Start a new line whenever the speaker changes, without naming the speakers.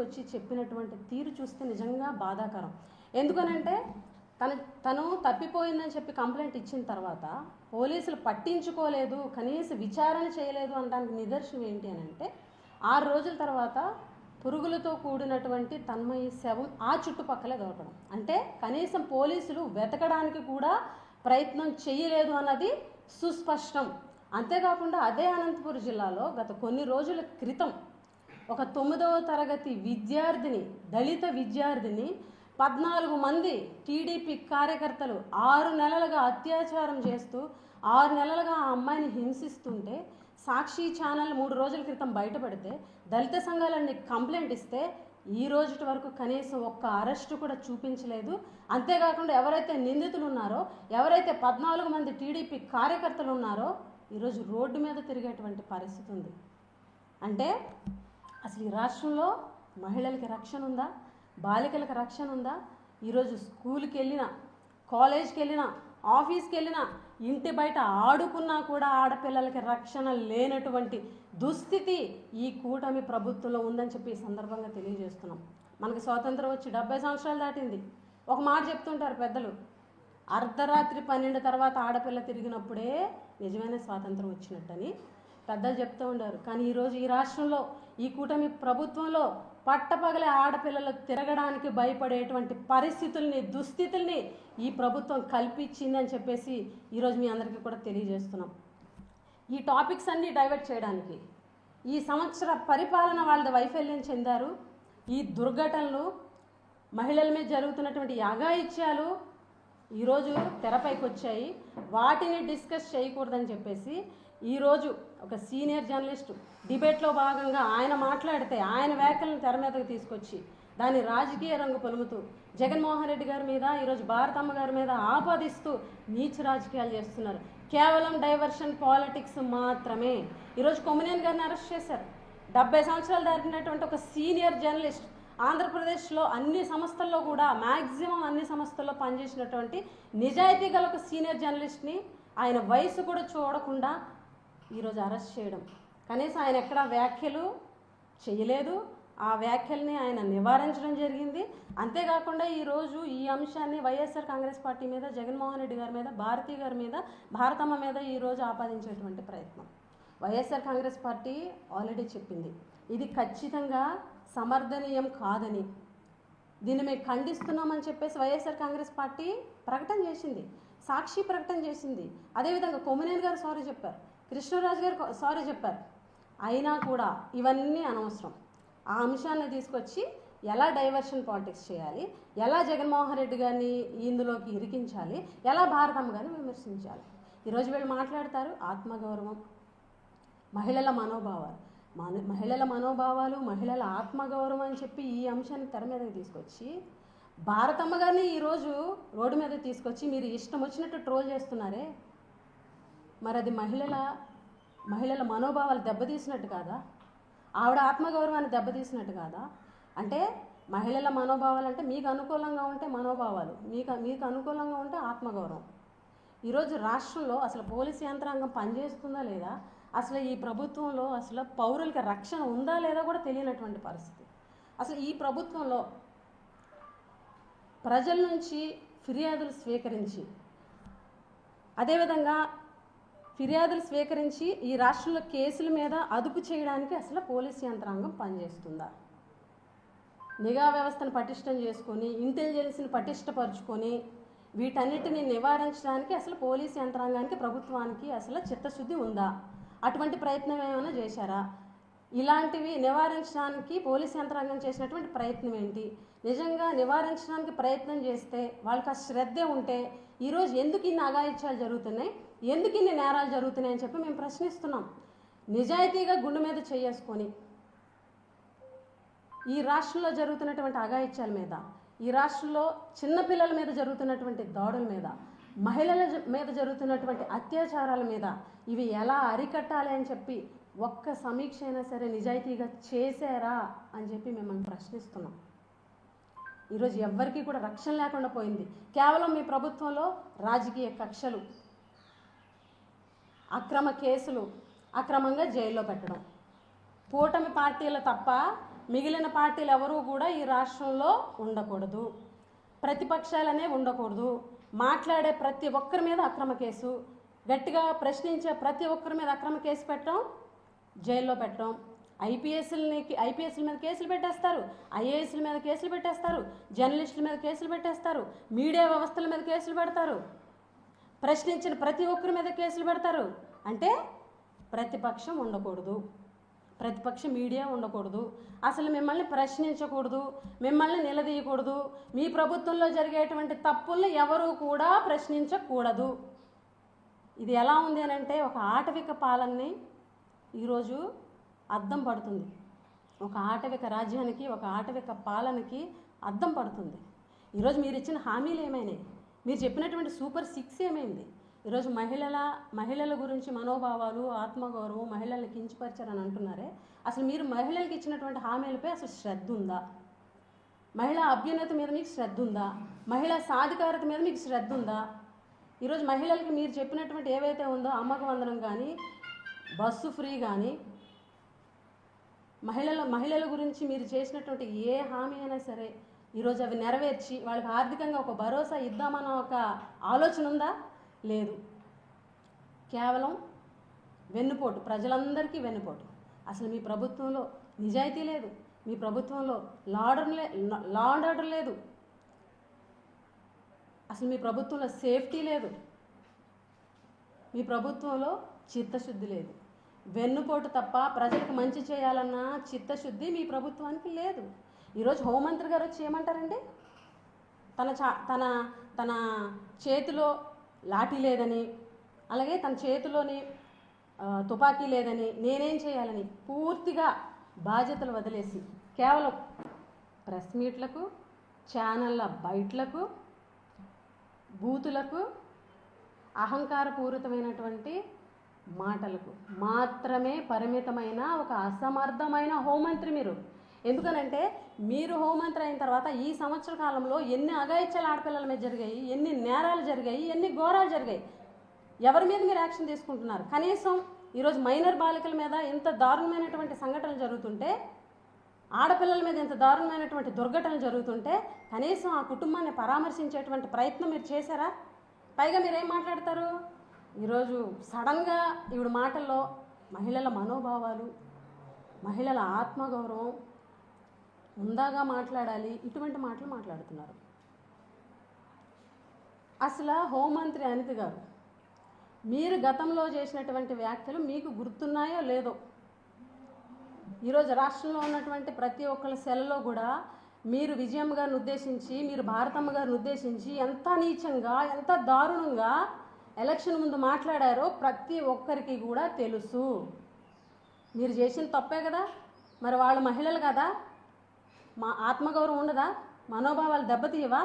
వచ్చి చెప్పినటువంటి తీరు చూస్తే నిజంగా బాధాకరం. ఎందుకనంటే తను తప్పిపోయిందని చెప్పి కంప్లైంట్ ఇచ్చిన తర్వాత పోలీసులు పట్టించుకోలేదు, కనీస విచారణ చేయలేదు అనడానికి నిదర్శనం ఏంటి అని అంటే 6 రోజుల తర్వాత పురుగులతో కూడినటువంటి తన్మయి శవం ఆ చుట్టుపక్కలే దొరకడం. అంటే కనీసం పోలీసులు వెతకడానికి కూడా ప్రయత్నం చేయలేదు అన్నది సుస్పష్టం. అంతేకాకుండా అదే అనంతపురం జిల్లాలో గత కొన్ని రోజుల క్రితం ఒక 9వ తరగతి విద్యార్థిని, దళిత విద్యార్థిని 14 మంది టీడీపీ కార్యకర్తలు 6 నెలలుగా అత్యాచారం చేస్తూ 6 నెలలుగా ఆ అమ్మాయిని హింసిస్తుంటే సాక్షి ఛానల్ 3 రోజుల క్రితం బయటపడితే దళిత సంఘాలన్నీ కంప్లైంట్ ఇస్తే ఈ రోజు వరకు కనీసం ఒక్క అరెస్టు కూడా చూపించలేదు. అంతేకాకుండా ఎవరైతే నిందితులు ఉన్నారో, ఎవరైతే 14 మంది టీడీపీ కార్యకర్తలు ఉన్నారో ఈరోజు రోడ్డు మీద తిరిగేటువంటి పరిస్థితి ఉంది. అంటే అసలు ఈ రాష్ట్రంలో మహిళలకి రక్షణ ఉందా? బాలికలకు రక్షణ ఉందా? ఈరోజు స్కూల్కి వెళ్ళినా, కాలేజ్కి వెళ్ళినా, ఆఫీస్కి వెళ్ళినా, ఇంటి బయట ఆడుకున్నా కూడా ఆడపిల్లలకి రక్షణ లేనటువంటి దుస్థితి ఈ కూటమి ప్రభుత్వంలో ఉందని చెప్పి ఈ సందర్భంగా తెలియజేస్తున్నాం. మనకి స్వాతంత్రం వచ్చి 70 సంవత్సరాలు దాటింది. ఒక మాట చెప్తుంటారు పెద్దలు, అర్ధరాత్రి 12 తర్వాత ఆడపిల్ల తిరిగినప్పుడే నిజమైన స్వాతంత్రం వచ్చినట్టని పెద్దలు చెప్తూ ఉండారు. కానీ ఈరోజు ఈ రాష్ట్రంలో ఈ కూటమి ప్రభుత్వంలో పట్టపగలే ఆడపిల్లలు తిరగడానికి భయపడేటువంటి పరిస్థితుల్ని, దుస్థితుల్ని ఈ ప్రభుత్వం కల్పించిందని చెప్పేసి ఈరోజు మీ అందరికీ కూడా తెలియజేస్తున్నాం. ఈ టాపిక్స్ అన్నీ డైవర్ట్ చేయడానికి ఈ సంవత్సర పరిపాలన వాళ్ళ వైఫల్యం చెందారు. ఈ దుర్ఘటనలు, మహిళల మీద జరుగుతున్నటువంటి అఘాయిత్యాలు ఈరోజు తెరపైకి వచ్చాయి. వాటిని డిస్కస్ చేయకూడదని చెప్పేసి ఈరోజు ఒక సీనియర్ జర్నలిస్ట్ డిబేట్లో భాగంగా ఆయన మాట్లాడితే ఆయన వ్యాఖ్యలను తెర మీదకి తీసుకొచ్చి దాన్ని రాజకీయ రంగు పొలుముతూ జగన్మోహన్ రెడ్డి గారి మీద, ఈరోజు భారతమ్మ గారి మీద ఆపాదిస్తూ నీచ రాజకీయాలు చేస్తున్నారు. కేవలం డైవర్షన్ పాలిటిక్స్ మాత్రమే. ఈరోజు కొమ్మినేని గారిని అరెస్ట్ చేశారు. 70 సంవత్సరాలు దాటినటువంటి ఒక సీనియర్ జర్నలిస్ట్, ఆంధ్రప్రదేశ్లో అన్ని సంస్థల్లో కూడా మ్యాక్సిమం అన్ని సంస్థల్లో పనిచేసినటువంటి నిజాయితీ గల ఒక సీనియర్ జర్నలిస్ట్ని ఆయన వయసు కూడా చూడకుండా ఈరోజు అరెస్ట్ చేయడం, కనీసం ఆయన ఎక్కడ వ్యాఖ్యలు చేయలేదు. ఆ వ్యాఖ్యల్ని ఆయన నివారించడం జరిగింది. అంతేకాకుండా ఈరోజు ఈ అంశాన్ని వైఎస్ఆర్ కాంగ్రెస్ పార్టీ మీద, జగన్మోహన్ రెడ్డి గారి మీద, భారతి గారి మీద, భారతమ్మ మీద ఈరోజు ఆపాదించేటువంటి ప్రయత్నం. వైఎస్ఆర్ కాంగ్రెస్ పార్టీ ఆల్రెడీ చెప్పింది, ఇది ఖచ్చితంగా సమర్థనీయం కాదని. దీన్ని మేము ఖండిస్తున్నామని చెప్పేసి వైఎస్ఆర్ కాంగ్రెస్ పార్టీ ప్రకటన చేసింది, సాక్షి ప్రకటన చేసింది. అదేవిధంగా కొమ్మినేని గారు సారీ చెప్పారు, కృష్ణరాజు గారు సారీ చెప్పారు. అయినా కూడా ఇవన్నీ అనవసరం. ఆ అంశాన్ని తీసుకొచ్చి ఎలా డైవర్షన్ పాలిటిక్స్ చేయాలి, ఎలా జగన్మోహన్ రెడ్డి గారిని ఇందులోకి ఇరికించాలి, ఎలా భారతమ్మ గారిని విమర్శించాలి. ఈరోజు వీళ్ళు మాట్లాడతారు ఆత్మగౌరవం, మహిళల మనోభావాలు, మహిళల ఆత్మగౌరవం అని చెప్పి ఈ అంశాన్ని తెర మీదకి తీసుకొచ్చి భారతమ్మ గారిని ఈరోజు రోడ్డు మీద తీసుకొచ్చి మీరు ఇష్టం వచ్చినట్టు ట్రోల్ చేస్తున్నారే, మరి అది మహిళల మనోభావాలు దెబ్బతీసినట్టు కాదా? ఆవిడ ఆత్మగౌరవాన్ని దెబ్బతీసినట్టు కాదా? అంటే మహిళల మనోభావాలు అంటే మీకు అనుకూలంగా ఉంటే మనోభావాలు, మీకు అనుకూలంగా ఉంటే ఆత్మగౌరవం. ఈరోజు రాష్ట్రంలో అసలు పోలీసు యంత్రాంగం పనిచేస్తుందా లేదా, అసలు ఈ ప్రభుత్వంలో అసలు పౌరులకి రక్షణ ఉందా లేదా కూడా తెలియనటువంటి పరిస్థితి. అసలు ఈ ప్రభుత్వంలో ప్రజల నుంచి ఫిర్యాదులు స్వీకరించి, అదేవిధంగా ఫిర్యాదులు స్వీకరించి ఈ రాష్ట్రంలో కేసుల మీద అదుపు చేయడానికి అసలు పోలీసు యంత్రాంగం పనిచేస్తుందా? నిఘా వ్యవస్థను పటిష్టం చేసుకొని, ఇంటెలిజెన్స్ని పటిష్టపరుచుకొని వీటన్నిటిని నివారించడానికి అసలు పోలీసు యంత్రాంగానికి, ప్రభుత్వానికి అసలు చిత్తశుద్ధి ఉందా? అటువంటి ప్రయత్నం ఏమైనా చేశారా? ఇలాంటివి నివారించడానికి పోలీసు యంత్రాంగం చేసినటువంటి ప్రయత్నం ఏంటి? నిజంగా నివారించడానికి ప్రయత్నం చేస్తే, వాళ్ళకి ఆ శ్రద్ధే ఉంటే ఈరోజు ఎందుకు ఇన్ని అఘాయిత్యాలు జరుగుతున్నాయి, ఎందుకు ఇన్ని నేరాలు జరుగుతున్నాయి అని చెప్పి మేము ప్రశ్నిస్తున్నాం. నిజాయితీగా గుండె మీద చేసుకొని ఈ రాష్ట్రంలో జరుగుతున్నటువంటి అఘాయిత్యాల మీద, ఈ రాష్ట్రంలో చిన్నపిల్లల మీద జరుగుతున్నటువంటి దాడుల మీద, మహిళల మీద జరుగుతున్నటువంటి అత్యాచారాల మీద ఇవి ఎలా అరికట్టాలి అని చెప్పి ఒక్క సమీక్ష అయినా సరే నిజాయితీగా చేశారా అని చెప్పి మిమ్మల్ని ప్రశ్నిస్తున్నాం. ఈరోజు ఎవ్వరికీ కూడా రక్షణ లేకుండా పోయింది. కేవలం మీ ప్రభుత్వంలో రాజకీయ కక్షలు, అక్రమ కేసులు, అక్రమంగా జైల్లో పెట్టడం, కూటమి పార్టీలు తప్ప మిగిలిన పార్టీలు ఎవరూ కూడా ఈ రాష్ట్రంలో ఉండకూడదు, ప్రతిపక్షాలనే ఉండకూడదు, మాట్లాడే ప్రతి ఒక్కరి మీద అక్రమ కేసు, గట్టిగా ప్రశ్నించే ప్రతి ఒక్కరి మీద అక్రమ కేసు పెట్టడం, జైల్లో పెట్టడం, ఐపీఎస్ల మీద కేసులు పెట్టేస్తారు, ఐఏఎస్ల మీద కేసులు పెట్టేస్తారు, జర్నలిస్టుల మీద కేసులు పెట్టేస్తారు, మీడియా వ్యవస్థల మీద కేసులు పెడతారు, ప్రశ్నించిన ప్రతి ఒక్కరి మీద కేసులు పెడతారు. అంటే ప్రతిపక్షం ఉండకూడదు, ప్రతిపక్ష మీడియా ఉండకూడదు, అసలు మిమ్మల్ని ప్రశ్నించకూడదు, మిమ్మల్ని నిలదీయకూడదు, మీ ప్రభుత్వంలో జరిగేటువంటి తప్పుల్ని ఎవరూ కూడా ప్రశ్నించకూడదు. ఇది ఎలా ఉంది అని అంటే ఒక ఆటవిక పాలనని ఈరోజు అద్దం పడుతుంది, ఒక ఆటవిక రాజ్యానికి, ఒక ఆటవిక పాలనకి అద్దం పడుతుంది. ఈరోజు మీరు ఇచ్చిన హామీలు ఏమైనాయి, మీరు చెప్పినటువంటి సూపర్ 6 ఏమైంది? ఈరోజు మహిళల గురించి మనోభావాలు, ఆత్మగౌరవం, మహిళల్ని కించపరిచారని అంటున్నారే, అసలు మీరు మహిళలకు ఇచ్చినటువంటి హామీలపై అసలు శ్రద్ధ ఉందా? మహిళా అభ్యున్నతి మీద మీకు శ్రద్ధ ఉందా? మహిళా సాధికారత మీద మీకు శ్రద్ధ ఉందా? ఈరోజు మహిళలకి మీరు చెప్పినటువంటి ఏవైతే ఉందో అమ్మక వందనం కానీ, బస్సు ఫ్రీ కానీ, మహిళల గురించి మీరు చేసినటువంటి ఏ హామీ అయినా సరే ఈరోజు అవి నెరవేర్చి వాళ్ళకి ఆర్థికంగా ఒక భరోసా ఇద్దామన్న ఒక ఆలోచన ఉందా? లేదు. కేవలం వెన్నుపోటు, ప్రజలందరికీ వెన్నుపోటు. అసలు మీ ప్రభుత్వంలో నిజాయితీ లేదు, మీ ప్రభుత్వంలో లా అండ్ ఆర్డర్ లేదు, అసలు మీ ప్రభుత్వంలో సేఫ్టీ లేదు, మీ ప్రభుత్వంలో చిత్తశుద్ధి లేదు. వెన్నుపోటు తప్ప ప్రజలకు మంచి చేయాలన్న చిత్తశుద్ధి మీ ప్రభుత్వానికి లేదు. ఈరోజు హోంమంత్రి గారు వచ్చి ఏమంటారండి? తన చేతిలో లాఠీ లేదని, అలాగే తన చేతిలోని తుపాకీ లేదని, నేనేం చేయాలని పూర్తిగా బాధ్యతలు వదిలేసి కేవలం ప్రెస్ మీట్లకు, ఛానళ్ళ బయట్లకు, బూతులకు, అహంకారపూరితమైనటువంటి మాటలకు మాత్రమే పరిమితమైన ఒక అసమర్థమైన హోంమంత్రి మీరు. ఎందుకనంటే మీరు హోంమంత్రి అయిన తర్వాత ఈ సంవత్సర కాలంలో ఎన్ని అఘాయిత్యాలు ఆడపిల్లల మీద జరిగాయి, ఎన్ని నేరాలు జరిగాయి, ఎన్ని ఘోరాలు జరిగాయి, ఎవరి మీద మీరు యాక్షన్ తీసుకుంటున్నారు? కనీసం ఈరోజు మైనర్ బాలికల మీద ఎంత దారుణమైనటువంటి సంఘటనలు జరుగుతుంటే, ఆడపిల్లల మీద ఎంత దారుణమైనటువంటి దుర్ఘటనలు జరుగుతుంటే కనీసం ఆ కుటుంబాన్ని పరామర్శించేటువంటి ప్రయత్నం మీరు చేశారా? పైగా మీరేం మాట్లాడతారు? ఈరోజు సడన్గా ఈవిడ మాటల్లో మహిళల మనోభావాలు, మహిళల ఆత్మగౌరవం ఉందాగా మాట్లాడాలి, ఇటువంటి మాటలు మాట్లాడుతున్నారు. అసలు హోంమంత్రి అనిత గారు, మీరు గతంలో చేసినటువంటి వ్యాఖ్యలు మీకు గుర్తున్నాయో లేదో, ఈరోజు రాష్ట్రంలో ఉన్నటువంటి ప్రతి ఒక్కరి సెలలో కూడా మీరు విజయమ్మ గారిని ఉద్దేశించి, మీరు భారతమ్మ గారిని ఉద్దేశించి ఎంత నీచంగా, ఎంత దారుణంగా ఎలక్షన్ ముందు మాట్లాడారో ప్రతి ఒక్కరికి కూడా తెలుసు. మీరు చేసిన తప్పే కదా, మరి వాళ్ళు మహిళలు కదా, మా ఆత్మగౌరవం ఉండదా, మనోభావాలు దెబ్బతీయవా?